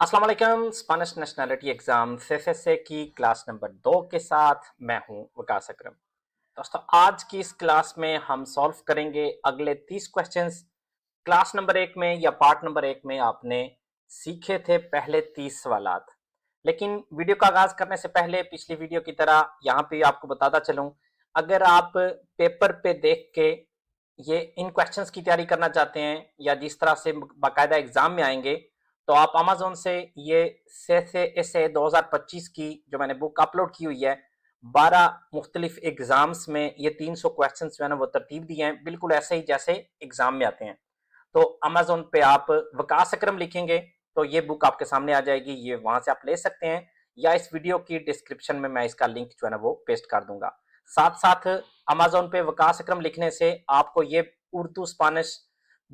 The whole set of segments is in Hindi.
अस्सलाम वालेकुम। स्पेनिश नेशनैलिटी एग्जाम सीएसए की क्लास नंबर 2 के साथ मैं हूं वकास अकरम। दोस्तों, आज की इस क्लास में हम सॉल्व करेंगे अगले 30 क्वेश्चंस। क्लास नंबर 1 में या पार्ट नंबर 1 में आपने सीखे थे पहले 30 सवालात। लेकिन वीडियो का आगाज करने से पहले पिछली वीडियो की तरह यहाँ पे आपको बताता चलूं, अगर आप पेपर पे देख के ये इन क्वेश्चंस की तैयारी करना चाहते हैं या जिस तरह से बाकायदा एग्जाम में आएंगे, तो आप अमेजोन से ये से 2025 की जो मैंने बुक अपलोड की हुई है, 12 मुख्तलिफ एग्जाम्स में ये 300 क्वेश्चन जो है ना वो तरतीब दिए हैं, बिल्कुल ऐसे ही जैसे एग्जाम में आते हैं। तो अमेजोन पे आप वकास अकरम लिखेंगे तो ये बुक आपके सामने आ जाएगी, ये वहां से आप ले सकते हैं, या इस वीडियो की डिस्क्रिप्शन में मैं इसका लिंक जो है ना वो पेस्ट कर दूंगा। साथ साथ अमेजोन पे वकास अकरम लिखने से आपको ये उर्दू स्पेनिश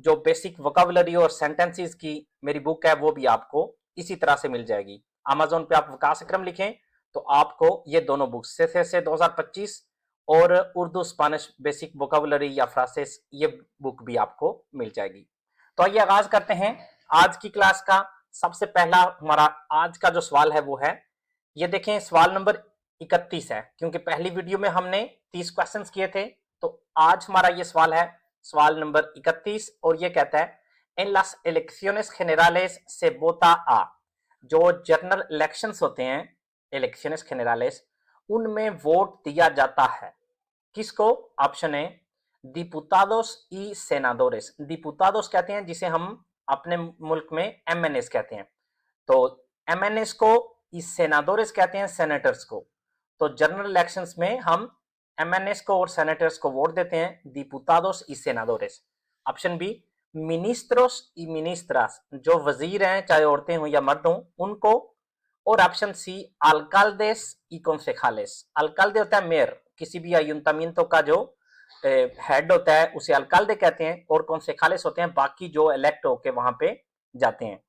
जो बेसिक वोकैबुलरी और सेंटेंसेस की मेरी बुक है वो भी आपको इसी तरह से मिल जाएगी। अमेजोन पे आप वकास अकरम लिखें तो आपको ये दोनों बुक्स से 2025 और उर्दू स्पेनिश बेसिक वोकैबुलरी या फ्रासेस ये बुक भी आपको मिल जाएगी। तो आइए आगाज करते हैं आज की क्लास का। सबसे पहला हमारा आज का जो सवाल है वो है, ये देखें, सवाल नंबर 31 है, क्योंकि पहली वीडियो में हमने 30 क्वेश्चंस किए थे। तो आज हमारा ये सवाल है सवाल नंबर 31, और ये कहता है इन लास इलेक्शंस जनरales से वोटा आ। जो जनरल इलेक्शंस होते हैं, इलेक्शंस जनरales, उनमें वोट दिया जाता है किसको? ऑप्शन ए डिपुटाडोस y सेनाडोरेस। डिपुटाडोस कहते हैं जिसे हम अपने मुल्क में एमएनएस कहते हैं, तो एमएनएस को y सेनाडोरेस कहते हैं सेनेटर्स को। तो जनरल इलेक्शंस में हम एमएनएस को और सेनेटर्स को वोट देते हैं, डिपुटाडोस y सेनाडोरेस। ऑप्शन बी मिनिस्ट्रोस y मिनिस्ट्रास, जो वजीर हैं चाहे औरतें हों या मर्द हों उनको। और ऑप्शन सी अल्काल्देस y कंसेखालेस। अल्काल्दे होता है मेयर, किसी भी अयुंतमिento का जो हेड होता है उसे अल्काल्दे कहते हैं, और कंसेखालेस होते हैं बाकी जो इलेक्ट होके वहां पे जाते हैं।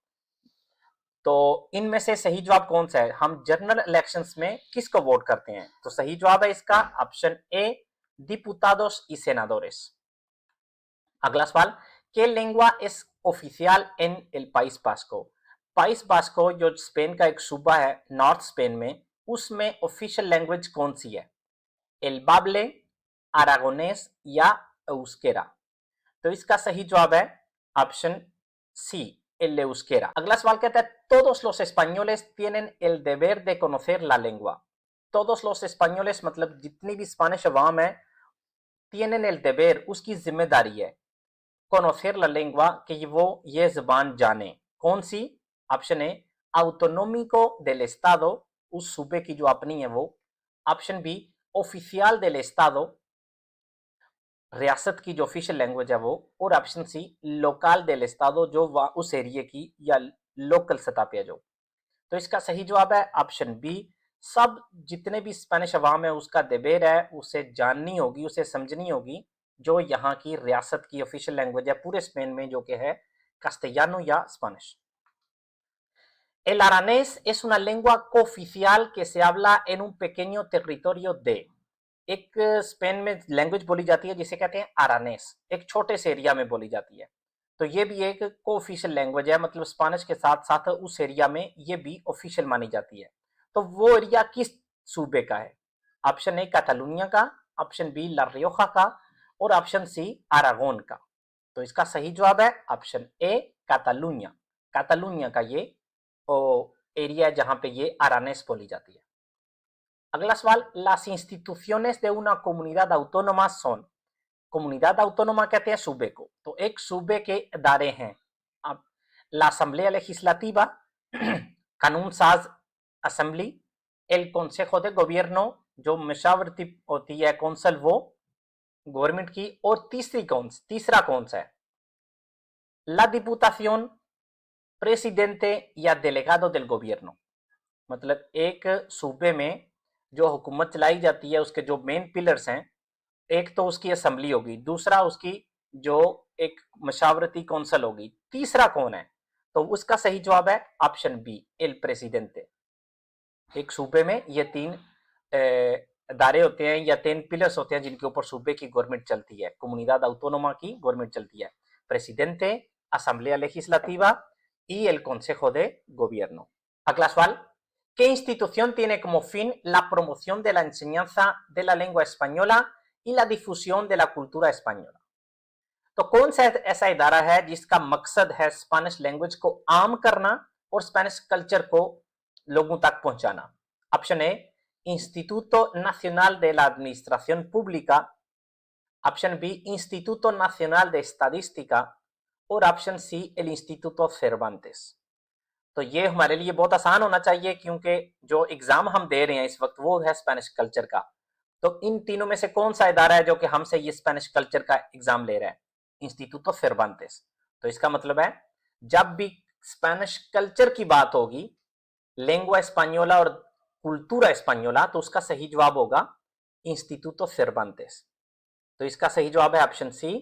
तो इनमें से सही जवाब कौन सा है? हम जनरल इलेक्शंस में किसको वोट करते हैं? तो सही जवाब है इसका ऑप्शन ए डिपुटाडोस y senadores। अगला सवाल, के लेंगुआ इस ओफिशियल इन एल पाइस बास्को। पाइस बास्को जो स्पेन का एक सूबा है नॉर्थ स्पेन में, उसमें ऑफिशियल लैंग्वेज कौन सी है? एल बाबले, अरागोनेस या एउस्केरा। तो इसका सही जवाब है ऑप्शन सी एल एउस्केरा। अगला सवाल कहता है todos los españoles tienen el deber de conocer la lengua। todos los españoles मतलब जितनी भी स्पेनिश अवाम है, tienen el deber उसकी जिम्मेदारी है, conocer la lengua कि वो ये जबान जाने। कौन सी? Option A autonómico del estado, उस सूबे की जो अपनी है वो। Option B oficial del estado, रियासत की जो ऑफिशियल लैंग्वेज है वो। और ऑप्शन सी लोकल डेल एस्तादो, जो उस एरिया की या लोकल सतह पे है जो। तो इसका सही जवाब है ऑप्शन बी। सब जितने भी स्पेनिश अवाम है उसका देबेर है, उसे जाननी होगी, उसे समझनी होगी जो यहाँ की रियासत की ऑफिशियल लैंग्वेज है पूरे स्पेन में, जो कि है castellano या Spanish. El aranés es una lengua cooficial que se habla en un pequeño territorio de। एक स्पेन में लैंग्वेज बोली जाती है जिसे कहते हैं अरानेस, एक छोटे से एरिया में बोली जाती है। तो ये भी एक को ऑफिशियल लैंग्वेज है, मतलब स्पेनिश के साथ साथ उस एरिया में ये भी ऑफिशियल मानी जाती है। तो वो एरिया किस सूबे का है? ऑप्शन ए कैटालुनिया का, ऑप्शन बी ला रियोजा का, और ऑप्शन सी अरागोन का। तो इसका सही जवाब है ऑप्शन ए कैटालुनिया। कैटालुनिया का ये एरिया है जहां पे ये अरानेस बोली जाती है। अगला सवाल, las instituciones de una comunidad autónoma son। comunidad autónoma कहते हैं सूबे को, तो एक सूबे के इदारे हैं। अब la asamblea legislativa, कानून साज assembly, el consejo de gobierno, जो मशावरती होती है कौंसल वो गवर्नमेंट की, और तीसरा कौन सा है? la diputación, presidente या delegado del gobierno। मतलब एक सूबे में जो हुकूमत चलाई जाती है उसके जो मेन पिलर्स हैं, एक तो उसकी असेंबली होगी, दूसरा उसकी जो एक मशावरती कौंसल होगी, तीसरा कौन है? तो उसका सही जवाब है ऑप्शन बी एल प्रेसिडेंटे। एक सूबे में ये तीन अदारे होते हैं या तीन पिलर्स होते हैं जिनके ऊपर सूबे की गवर्नमेंट चलती है, कोमुनिदाद ऑटोनोमा की गवर्नमेंट चलती है। प्रेसिडेंटे, असेंबलिया लेजिस्लाtiva y el Consejo de Gobierno. Aguila sawal, ¿qué institución tiene como fin la promoción de la enseñanza de la lengua española y la difusión de la cultura española? तो कौन सा ऐसा इदारा है जिसका मकसद है स्पेनिश लैंग्वेज को आम करना और स्पेनिश कल्चर को लोगों तक पहुंचाना? Option A, Instituto Nacional de la Administración Pública, option B, Instituto Nacional de Estadística और option C, el Instituto Cervantes। तो ये हमारे लिए बहुत आसान होना चाहिए क्योंकि जो एग्जाम हम दे रहे हैं इस वक्त वो है स्पेनिश कल्चर का। तो इन तीनों में से कौन सा इदारा है जो कि हमसे ये स्पेनिश कल्चर का एग्जाम ले रहा है? इंस्टीट्यूटो सेरवांतेस। तो इसका मतलब है जब भी स्पेनिश कल्चर की बात होगी, लेंगुआ एस्पाñola और कुल्तूरा एस्पाñola, तो उसका सही जवाब होगा इंस्टीट्यूटो सेरवांतेस। तो इसका सही जवाब है ऑप्शन सी,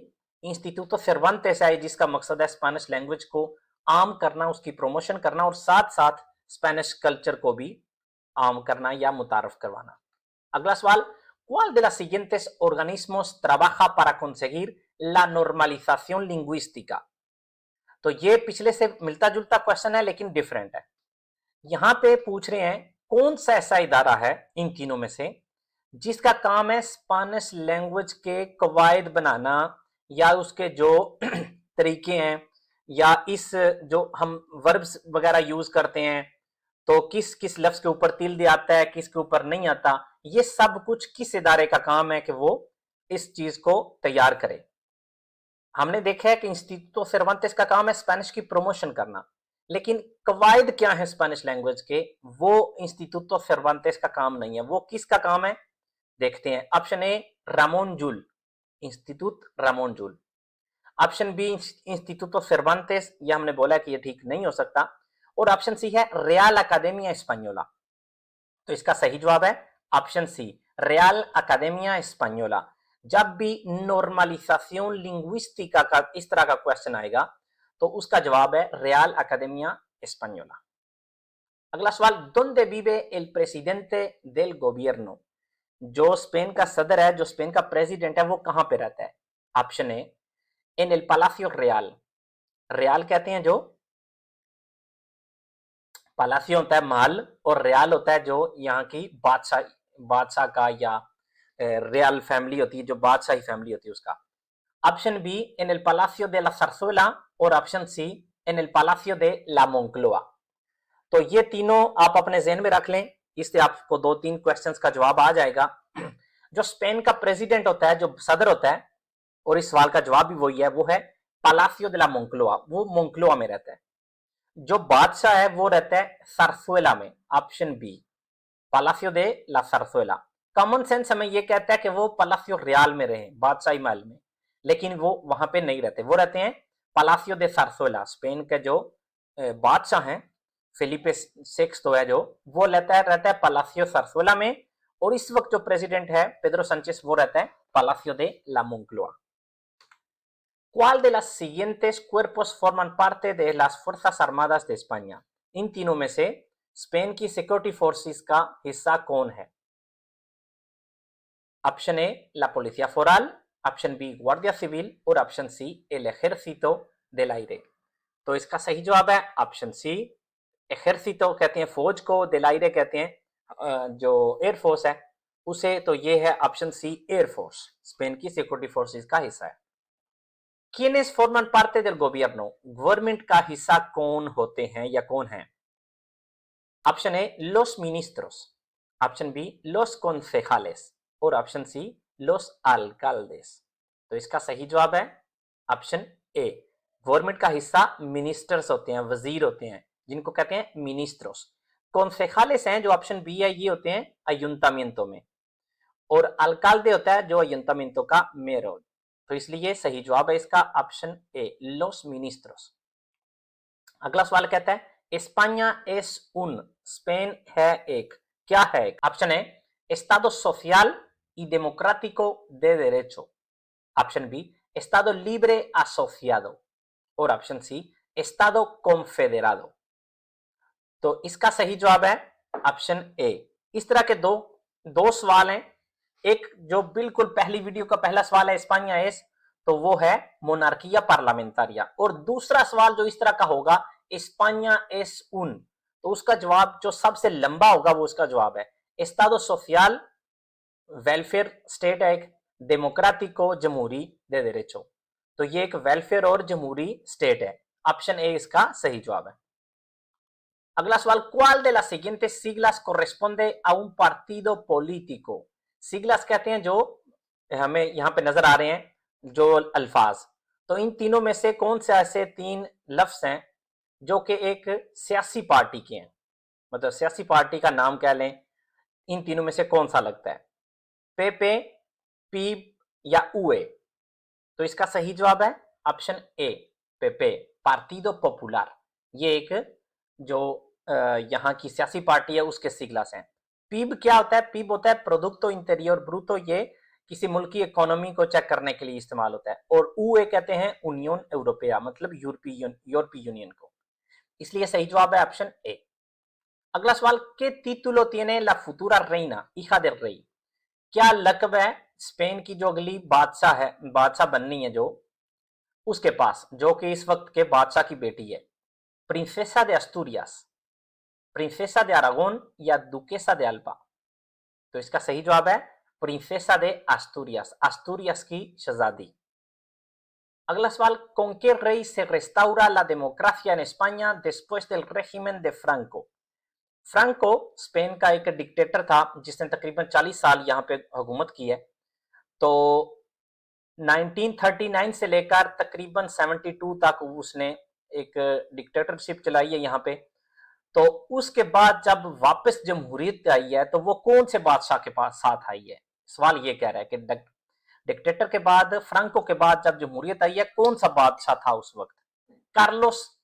इंस्टीट्यूटो सेरवांतेस है, जिसका मकसद है स्पेनिश लैंग्वेज को आम करना, उसकी प्रमोशन करना और साथ साथ स्पेनिश कल्चर को भी आम करना या मुतारफ करवाना। अगला सवाल, ¿cuál de los siguientes organismos trabaja para conseguir la normalización lingüística? तो ये पिछले से मिलता जुलता क्वेश्चन है लेकिन डिफरेंट है। यहां पे पूछ रहे हैं कौन सा ऐसा इदारा है इन तीनों में से जिसका काम है स्पेनिश लैंग्वेज के कवायद बनाना या उसके जो तरीके हैं या इस जो हम वर्ब्स वगैरह यूज करते हैं तो किस किस लफ्ज के ऊपर तिल आता है, किसके ऊपर नहीं आता, ये सब कुछ किस इदारे का काम है कि वो इस चीज को तैयार करे। हमने देखा है कि इंस्टीट्यूटो सेरवांतेस का काम है स्पेनिश की प्रमोशन करना, लेकिन कवायद क्या है स्पेनिश लैंग्वेज के, वो इंस्टीट्यूटो सेरवांतेस का काम नहीं है। वो किसका काम है देखते हैं। Option A, Ramon Llull, institute Ramon Llull. Option B, Instituto Cervantes, ये हमने बोला कि ये ठीक नहीं हो सकता। और ऑप्शन सी है रियल अकादेमिया एस्पाñola। तो इसका सही जवाब है ऑप्शन सी, रियल अकादेमिया एस्पाñola। जब भी नॉर्मलाइजेशन लिंग्विस्टिका का इस तरह का क्वेश्चन आएगा तो उसका जवाब है रियल अकादेमिया एस्पाñola। अगला सवाल, ¿dónde vive el presidente del gobierno? जो स्पेन का सदर है, जो स्पेन का प्रेसिडेंट है, वो कहां पे रहता है? ऑप्शन ए, इन एल पलासियो रियल। रियल कहते हैं जो पलासियो होता है महल और रियल होता है जो यहाँ की बादशाह का या रियल फैमिली होती है, जो बादशाही फैमिली होती है उसका। ऑप्शन बी, इन एल पलासियो de la zarzuela और ऑप्शन सी, इन एल पलासियो de la Moncloa। तो ये तीनों आप अपने जहन में रख लें, इससे आपको 2-3 क्वेश्चंस का जवाब आ जाएगा। जो स्पेन का प्रेसिडेंट होता है, जो सदर होता है, और इस सवाल का जवाब भी वही है, वो है पलासियो de la Moncloa, वो मोंक्लोआ में रहता है। जो बादशाह है वो रहता है सरसुएला में, ऑप्शन बी, पलासियो दे ला सरसुएला। कॉमन सेंस हमें ये कहता है कि वो पलासियो रियल में रहे, बादशाही महल में, लेकिन वो वहां पे नहीं रहते, वो रहते हैं पलासियो दे सरसुएला। स्पेन के जो बादशाह हैं, फिलिपे सिक्स्थ है जो, वो रहता है पलासियो सरसुएला में, और इस वक्त जो प्रेसिडेंट है पेड्रो सांचेस, वो रहता है पलासियो दे ला मोंक्लोआ। ¿Cuál de las siguientes cuerpos forman parte de las Fuerzas Armadas de España? इन तीनों में से स्पेन की सिक्योरिटी फोर्सेस का हिस्सा कौन है? Option A, La Policía Foral, option B, Guardia Civil और option C, El Ejército del Aire. तो इसका सही जवाब है ऑप्शन सी, एजेरसितो कहते हैं फौज को, देल आयरे कहते हैं जो एयरफोर्स है उसे। तो ये है ऑप्शन सी, एयरफोर्स स्पेन की सिक्योरिटी फोर्सेस का हिस्सा है। ¿Quiénes forman parte del gobierno? Government का हिस्सा कौन होते हैं या कौन है? Option A, los ministros, option B, los concejales और ऑप्शन सी, los alcaldes। तो इसका सही जवाब है ऑप्शन ए, गवर्नमेंट का हिस्सा मिनिस्टर्स होते हैं, वजीर होते हैं, जिनको कहते हैं मिनिस्ट्रोस। कॉन्सेजालेस हैं जो ऑप्शन बी है, ये होते हैं अयुंतामिento में, और अल्काल्दे होता है जो अयुंतामिento का मेयर हो। तो इसलिए सही जवाब है इसका ऑप्शन ए, लोस मिनिस्ट्रोस। अगला सवाल कहता है, एस्पाña es un, स्पेन है एक, क्या है? Option A, estado social y democrático de derecho, option B, estado libre asociado और ऑप्शन सी, estado confederado। तो इसका सही जवाब है ऑप्शन ए। इस तरह के दो सवाल हैं, एक जो बिल्कुल पहली वीडियो का पहला सवाल है एस्पाña एस, तो वो है मोनार्किया पार्लामेंटारिया, और दूसरा सवाल जो इस तरह का होगा España es un, तो उसका जवाब जो सबसे लंबा होगा वो उसका जवाब है Estado social, वेलफेयर स्टेट है एक, डेमोक्रेटिको जमहूरी दे derecho, तो ये एक वेलफेयर और जमहूरी स्टेट है। ऑप्शन ए इसका सही जवाब है। अगला सवाल, ¿cuál de las siguientes siglas corresponde a un partido político? सिग्लास कहते हैं जो हमें यहां पे नजर आ रहे हैं जो अल्फाज, तो इन तीनों में से कौन से ऐसे तीन लफ्ज हैं जो कि एक सियासी पार्टी के हैं, मतलब सियासी पार्टी का नाम कह लें, इन तीनों में से कौन सा लगता है? पेपे, पीब या उए? तो इसका सही जवाब है ऑप्शन ए पेपे, पार्टिदो पॉपुलर। ये एक जो यहाँ की सियासी पार्टी है उसके सिग्लास हैं। पीब क्या होता है? पीब होता है प्रोडक्टो इंटीरियर ब्रूटो, ये किसी मुल्क की इकोनॉमी को चेक करने के लिए इस्तेमाल होता है। और ऊए कहते हैं यूनियन यूरोपिया, मतलब यूरोपीय यूनियन को, इसलिए सही जवाब है ऑप्शन ए। अगला सवाल, के título tiene la futura reina hija del rey? क्या लकब है स्पेन की जो अगली बादशाह है, बादशाह बननी है जो, उसके पास, जो कि इस वक्त के बादशाह की बेटी है? प्रिंसेसा दे अस्तूरियास, प्रिंसेसा दे अरागोन या दुकेसा दे अल्बा? तो इसका सही जवाब है प्रिंसेसा दे अस्तूरियास, अस्तूरियास की शहजादी। अगला सवाल, ¿con qué rey se restaura la democracia en España después del régimen de Franco? Franco Spain का एक डिक्टेटर था जिसने तकरीबन 40 साल यहाँ पे हुकूमत की है। तो 1939 से लेकर तकरीबन 72 तक उसने एक डिक्टेटरशिप चलाई है यहाँ पे। तो उसके बाद जब वापस जमहूरियत आई है तो वो कौन से बादशाह के पास साथ आई है? सवाल ये कह रहा है कि डिक्टेटर के बाद, फ्रांको के बाद जब जमहूरियत आई है, कौन सा बादशाह था उस वक्त? कार्लोस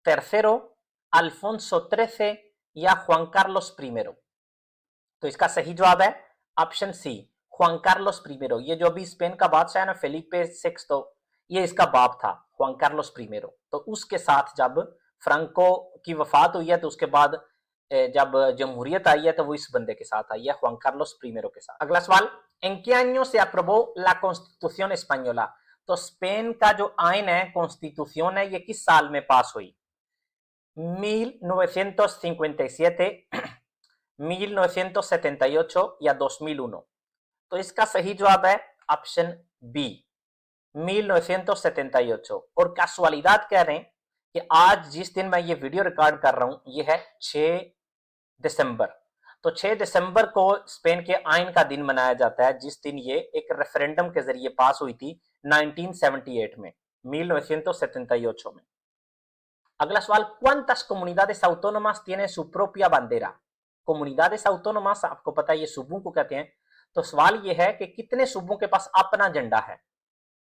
तेरसेरो, अल्फोंसो त्रेसे या जुआन कार्लोस प्रीमेरो? तो इसका सही जवाब है ऑप्शन सी, जुआन कार्लोस प्रीमेरो। ये जो अभी स्पेन का बादशाह है ना, फेलिपे सिक्स्थ, ये इसका बाप था जुआन कार्लोस प्रीमेरो। तो उसके साथ जब फ्रांको की वफात हुई है तो उसके बाद जब जमहूरियत आई है तो वो इस बंदे के साथ आई है, जुआन कार्लोस प्रीमेरो के साथ। अगला सवाल, ¿en qué año se aprobó la Constitución española? तो स्पेन का जो आइन है, कॉन्स्टिट्यूशन है, ये किस साल में पास हुई? 1957, 1978 या 2001? तो इसका सही जवाब है ऑप्शन बी 1978। और कैसुअलिदाद कह रहे हैं कि आज जिस दिन मैं ये वीडियो रिकॉर्ड कर रहा हूं ये है 6 दिसंबर। तो 6 दिसंबर को स्पेन के आइन का दिन मनाया जाता है, जिस दिन ये एक रेफरेंडम के जरिए पास हुई थी 1978 में, 1978 में। अगला सवाल, ¿cuántas comunidades autónomas tienen su propia bandera? comunidades autónomas आपको पता है ये सूबों को कहते हैं। तो सवाल ये है कि कितने सूबों के पास अपना झंडा है?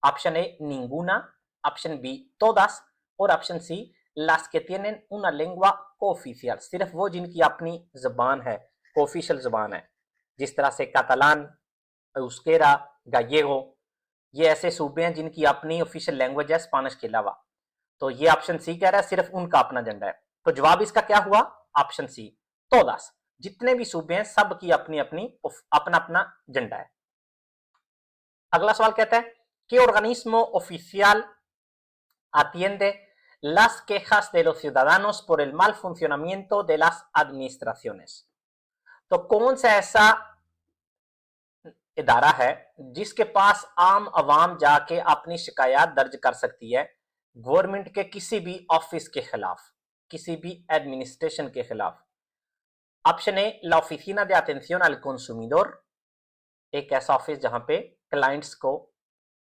Option A ninguna, option B todas और option C las que tienen una lengua cooficial, सिर्फ वो जिनकी अपनी जबान है, कोऑफिशियल जबान है, जिस तरह से catalan, euskera, gallego, ये ऐसे सूबे हैं जिनकी अपनी ऑफिशियल लैंग्वेज है स्पेनिश के अलावा। तो ये ऑप्शन सी कह रहा है सिर्फ उनका अपना झंडा है। तो जवाब इसका क्या हुआ? ऑप्शन सी todas, जितने भी सूबे हैं सब की अपनी अपनी अपना अपना झंडा है। अगला सवाल कहता है कि organismo oficial atiende las quejas de los ciudadanos por el mal funcionamiento de las administraciones? तो कौन सा ऐसा इदारा है जिसके पास आम आवाम जाके अपनी शिकायत दर्ज कर सकती है गवर्नमेंट के किसी भी ऑफिस के खिलाफ, किसी भी एडमिनिस्ट्रेशन के खिलाफ? Option A La Oficina de atención al consumidor, एक ऐसा ऑफिस जहां पे क्लाइंट्स को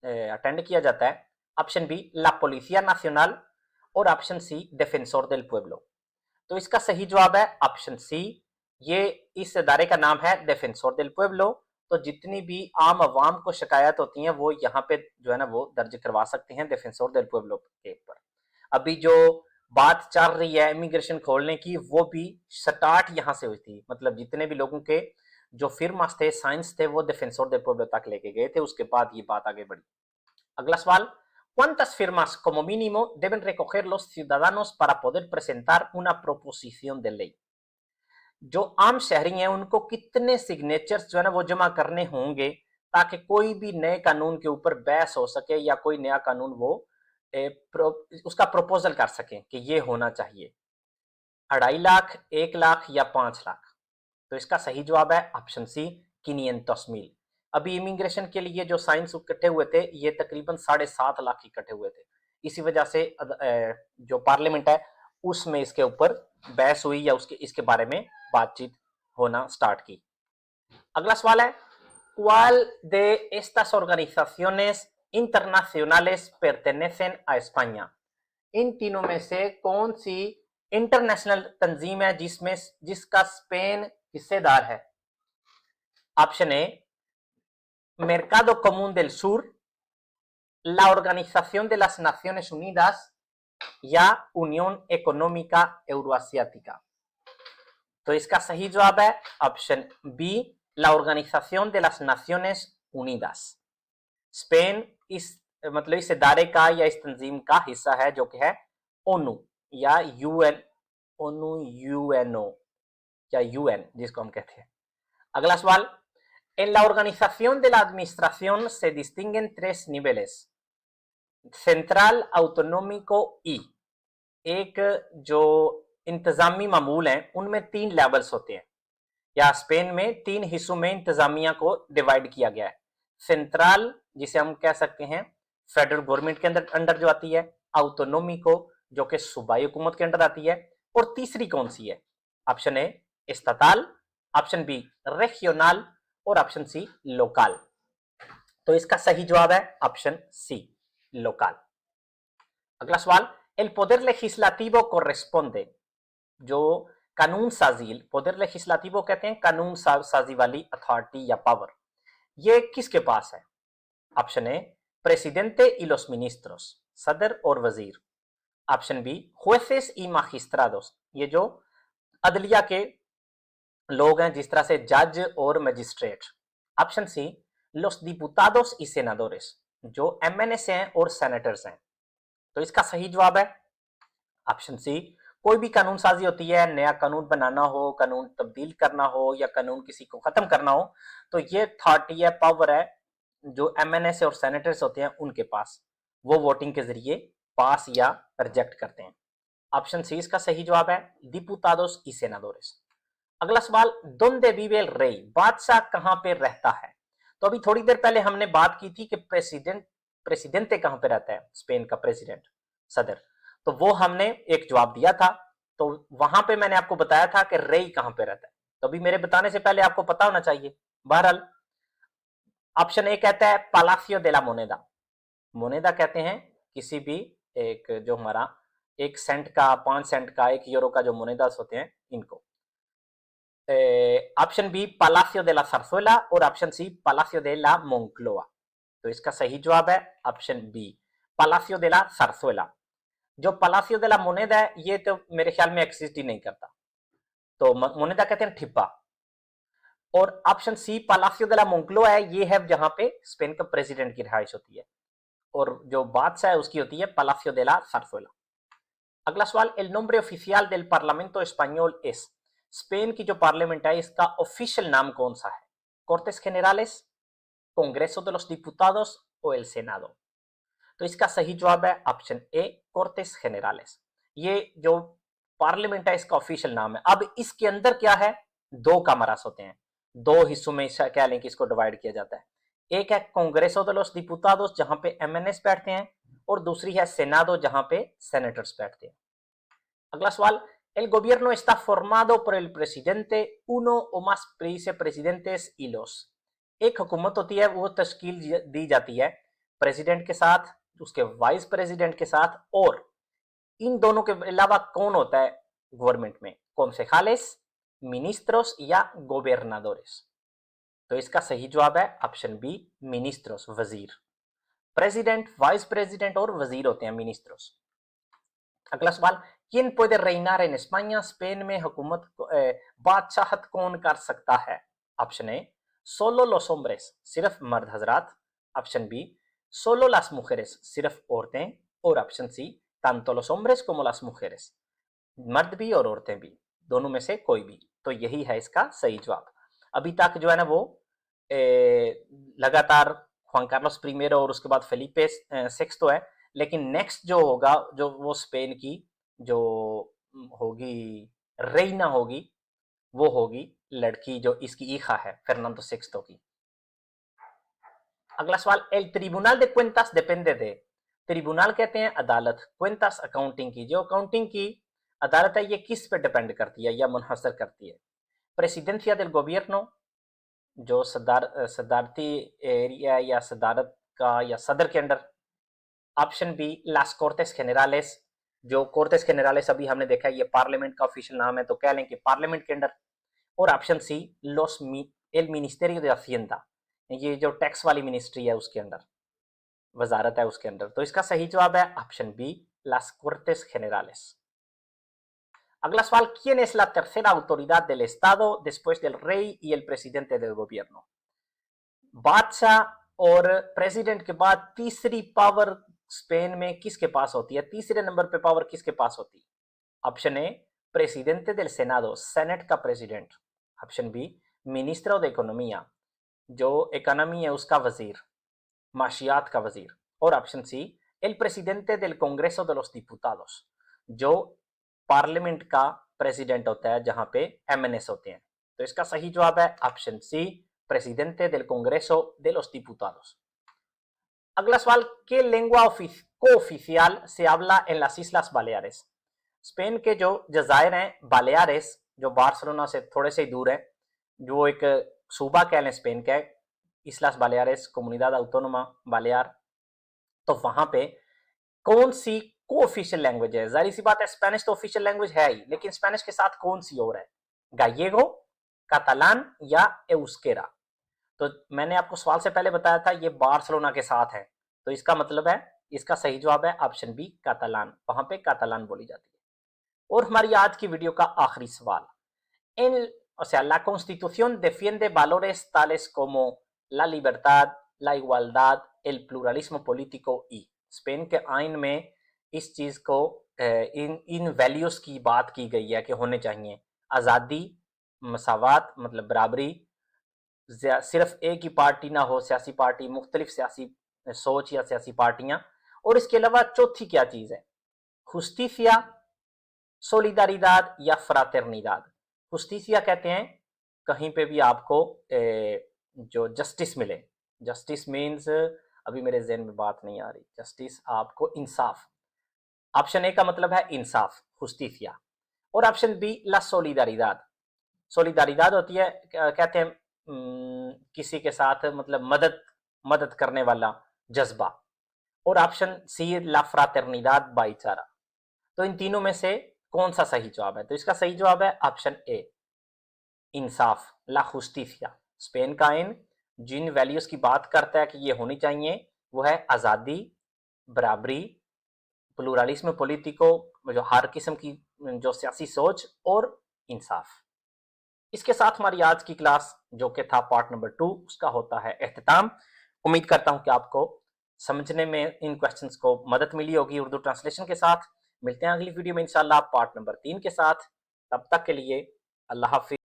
अटेंड किया जाता है। ऑप्शन बी ला पोलिसिया नाcional और ऑप्शन सी डिफेंसोर del pueblo। तो इसका सही जवाब है ऑप्शन सी, ये इस इदारे का नाम है डिफेंसोर del pueblo। तो जितनी भी आम आवाम को शिकायत होती हैं वो यहाँ पे जो है ना वो दर्ज करवा सकते हैं डिफेंसोर del pueblo के ऊपर। अभी जो बात चल रही है इमिग्रेशन खोलने की, वो भी स्टार्ट यहाँ से हुई थी, मतलब जितने भी लोगों के जो फिर्मास थे, साइंस थे, वो डिफेंसोर del pueblo तक लेके गए थे, उसके बाद ये बात आगे बढ़ी। अगला सवाल, ¿cuántas firmas como mínimo deben recoger los ciudadanos para poder presentar una proposición de ley? जो आम शहरी हैं उनको कितने सिग्नेचर्स जो है ना वो जमा करने होंगे ताकि कोई भी नए कानून के ऊपर बहस हो सके या कोई नया कानून वो उसका प्रपोजल कर सकें कि ये होना चाहिए, 2.5 लाख, 1 लाख या 5 लाख। तो इसका सही जवाब है ऑप्शन सी, 500,000। अभी इमिग्रेशन के लिए जो साइंस इकट्ठे हुए थे ये तकरीबन 7.5 लाख इकट्ठे हुए थे। इसी वजह से जो पार्लियामेंट है उसमें इसके ऊपर बहस हुई या उसके इसके बारे में बातचीत होना स्टार्ट की। अगला सवाल है, ¿Cuál de estas organizaciones internacionales pertenecen a España? इन तीनों में से कौन सी इंटरनेशनल तंजीम है जिसका स्पेन हिस्सेदार है? ऑप्शन ए, Mercado Común del Sur, la Organización de las Naciones Unidas या यूनियन इकोनॉमिका euroasiática। तो इसका सही जवाब है option B, la Organización de las Naciones Unidas। Spain इस मतलब इस इदारे का या इस तंजीम का हिस्सा है जो कि है ओनू या यूएन, ओनू यूएनओ या यूएन जिसको हम कहते हैं। अगला सवाल, en la organización de la administración se distinguen 3 niveles, central, autonómico y। एक जो इंतजामी मामूल हैं उनमें 3 लेवल्स होते हैं, या स्पेन में 3 हिस्सों में इंतजामिया को डिवाइड किया गया है। सेंट्रल जिसे हम कह सकते हैं फेडरल गवर्नमेंट के अंडर जो आती है, ऑटोनोमिको जो कि सूबाई हुकूमत के अंडर आती है, और तीसरी कौन सी है? ऑप्शन ए एस्ताताल, ऑप्शन बी रेजियोनल और ऑप्शन सी लोकल। तो इसका सही जवाब है ऑप्शन सी, लोकल। अगला सवाल, el poder legislativo corresponde, जो कानून साजी, poder legislativo कहते हैं कानून साजी वाली अथॉरिटी या पावर, ये किसके पास है? Option A presidente y los ministros, सदर और वजीर। Option B jueces y magistrados, ये जो अदलिया के लोग हैं जिस तरह से जज और magistrate. Option C los diputados y senadores, जो एमएनएस हैं और सेनेटर्स हैं। तो इसका सही जवाब है ऑप्शन सी, कोई भी कानून साजी होती है, नया कानून बनाना हो, कानून तब्दील करना हो या कानून किसी को खत्म करना हो, तो ये अथॉरिटी है, पावर है जो एमएनएस और सेनेटर्स होते हैं उनके पास, वो वोटिंग के जरिए पास या रिजेक्ट करते हैं। ऑप्शन सी इसका सही जवाब है, डिपुतादोस y senadores। अगला सवाल, donde vive el rey, बादशाह कहां पे रहता है? तो अभी थोड़ी देर पहले हमने बात की थी कि प्रेसिडेंटे कहां पे रहता है, स्पेन का प्रेसिडेंट, सदर, तो वो हमने एक जवाब दिया था। तो वहां पे मैंने आपको बताया था कि रेई कहां पे रहता है, तो अभी मेरे बताने से पहले आपको पता होना चाहिए। बहरहाल ऑप्शन ए कहता है पालासियो दे ला मोनेदा, मोनेदा कहते हैं किसी भी एक जो हमारा 1 सेंट का, 5 सेंट का, 1 यूरो का जो मोनेदास होते हैं इनको। ऑप्शन बी पालासियो दे ला सरसुएला और ऑप्शन सी पालासियो दे ला मोंक्लोआ। तो इसका सही जवाब है ऑप्शन बी, पालासियो दे ला सरसुएला। जो पालासियो दे ला मोनेदा है ये तो मेरे ख्याल में एग्जिस्ट ही नहीं करता, तो मोनेदा कहते हैं ठिप्पा। और ऑप्शन सी पालासियो दे ला मोंक्लोआ है, ये है जहां पे स्पेन का प्रेसिडेंट की रिहाइश होती है, और जो बादशाह है उसकी होती है पालासियो दे ला सरसुएला। अगला सवाल, el nombre oficial del Parlamento español es, Spain की जो पार्लियामेंट है इसका ऑफिशियल नाम कौन सा है? Cortes Generales, Congreso de los diputados o el senado। तो इसका सही जवाब है ऑप्शन ए, कोर्टेस जेनरales। ये जो पार्लियामेंट है इसका ऑफिशियल नाम है। अब इसके अंदर क्या है, 2 कमरास होते हैं, 2 हिस्सों में कह लें कि इसको डिवाइड किया जाता है। एक है कांग्रेसो de los diputados जहां पे एमएनएस बैठते हैं, और दूसरी है सेनादो जहां पे सेनेटर्स बैठते हैं। अगला सवाल, el gobierno está formado por el presidente, uno o más vicepresidentes y los। एक हुकूमत होती है वो तश्कील दी जाती है प्रेसिडेंट के साथ, उसके वाइस प्रेसिडेंट के साथ, और इन दोनों के अलावा कौन होता है गवर्नमेंट में? concejales, ministros या gobernadores। तो इसका सही जवाब है ऑप्शन बी, मिनिस्ट्रोस, वजीर। प्रेसिडेंट, वाइस प्रेसिडेंट और वजीर होते हैं मिनिस्ट्रोस। अगला सवाल, किन puede reinar en España, Spain में हुकूमत बादशाहत कौन कर सकता है? Option A solo los hombres, सिर्फ मर्द हजरात। Option B solo las mujeres, सिर्फ औरतें। और option C tanto los hombres como las mujeres, मर्द भी और औरतें भी, दोनों में से कोई भी। तो यही है इसका सही जवाब। अभी तक जो है ना वो लगातार जुआन कार्लोस प्रीमियर और उसके बाद फेलिपे सिक्स्थ है, लेकिन नेक्स्ट जो होगा जो वो स्पेन की जो होगी रेइना होगी, वो होगी लड़की जो इसकी ईखा है फर्नांडो सिक्सतो की। अगला सवाल, L tribunal de cuentas depende de, tribunal कहते हैं अदालत, क्वेंटास अकाउंटिंग की, जो अकाउंटिंग की अदालत है ये किस पे डिपेंड करती है या मुनहसर करती है? प्रेसिडेंसिया del gobierno, जो सदारती एरिया या सदारत का या सदर के अंडर। ऑप्शन बी लास कोर्टेस जेनरालेस, जो कोर्टेस जेनरालेस अभी हमने देखा है ये पार्लियामेंट का ऑफिशियल नाम है, तो कह लें कि पार्लियामेंट के अंडर। और option C Los El Ministerio de hacienda, ये जो टैक्स वाली मिनिस्ट्री है उसके अंडर, वजारत है उसके अंडर। तो इसका सही जवाब है ऑप्शन बी लास कोर्टेस जेनरालेस। अगला सवाल, ¿quién es la tercera autoridad del Estado después del rey y el presidente del gobierno? बादशाह और प्रेसिडेंट के बाद तीसरी पावर स्पेन में किसके पास होती है? तीसरे नंबर पे पावर किसके पास होती है? Option A Presidente del Senado, senate का president. Option B Ministro de economía, जो इकोनॉमी है उसका वजीर, माशियात का वजीर। और option C El Presidente del congreso de los diputados, जो पार्लियामेंट का प्रेसिडेंट होता है जहां पे एमएनएस होते हैं। तो इसका सही जवाब है option C presidente del Congreso de los Diputados. अगला सवाल, ¿qué lengua cooficial se habla en las Islas Baleares? Spain के जो जजायर हैं बालेयारेस, जो बार्सिलोना से थोड़े से ही दूर है, जो एक सूबा कह लें स्पेन का, इस्लास बालेयारेस, कोमुनिदाद ऑटोनोमा बालेयार, तो वहां पे कौन सी को ऑफिशियल लैंग्वेज है? जाहिर सी बात है स्पेनिश तो ऑफिशियल लैंग्वेज है ही, लेकिन स्पेनिश के साथ कौन सी और है? गायेगो, कातालान या एउस्केरा? तो मैंने आपको सवाल से पहले बताया था ये बार्सिलोना के साथ है, तो इसका मतलब है इसका सही जवाब है ऑप्शन बी कातालान, वहां पे कातालान बोली जाती है। और हमारी आज की वीडियो का आखिरी सवाल, इन o sea, la Constitución defiende valores tales como la libertad, la igualdad, el pluralismo político y Spain के आइन में इस चीज को इन वैल्यूज की बात की गई है कि होने चाहिए, आज़ादी, मसावत मतलब बराबरी, सिर्फ एक ही पार्टी ना हो सियासी पार्टी, मुख्तलिफ सियासी सोच या सियासी पार्टियां, और इसके अलावा चौथी क्या चीज है? जुस्टिसिया, सोलिदारिदाद या फ्राटर्निदाद? जुस्टिसिया कहते हैं कहीं पे भी आपको जो जस्टिस मिले, जस्टिस मीन्स अभी मेरे जहन में बात नहीं आ रही, जस्टिस आपको इंसाफ, ऑप्शन ए का मतलब है इंसाफ जुस्टिसिया। और ऑप्शन बी ला सोलिदारिदाद, सोलिदारिदाद होती है कहते हैं किसी के साथ मतलब मदद करने वाला जज्बा। और ऑप्शन सी ला फ्राटर्निदाद भाईचारा। तो इन तीनों में से कौन सा सही जवाब है? तो इसका सही जवाब है ऑप्शन ए इंसाफ, ला जुस्टिसिया। स्पेन का आइन जिन वैल्यूज की बात करता है कि ये होनी चाहिए वो है आज़ादी, बराबरी, प्लूरलिज्म पॉलिटिको, जो हर किस्म की जो सियासी सोच, और इंसाफ। इसके साथ हमारी आज की क्लास जो कि था पार्ट नंबर 2 उसका होता है एख्तिताम। उम्मीद करता हूं कि आपको समझने में इन क्वेश्चंस को मदद मिली होगी उर्दू ट्रांसलेशन के साथ। मिलते हैं अगली वीडियो में इंशाल्लाह पार्ट नंबर 3 के साथ। तब तक के लिए अल्लाह हाफिज।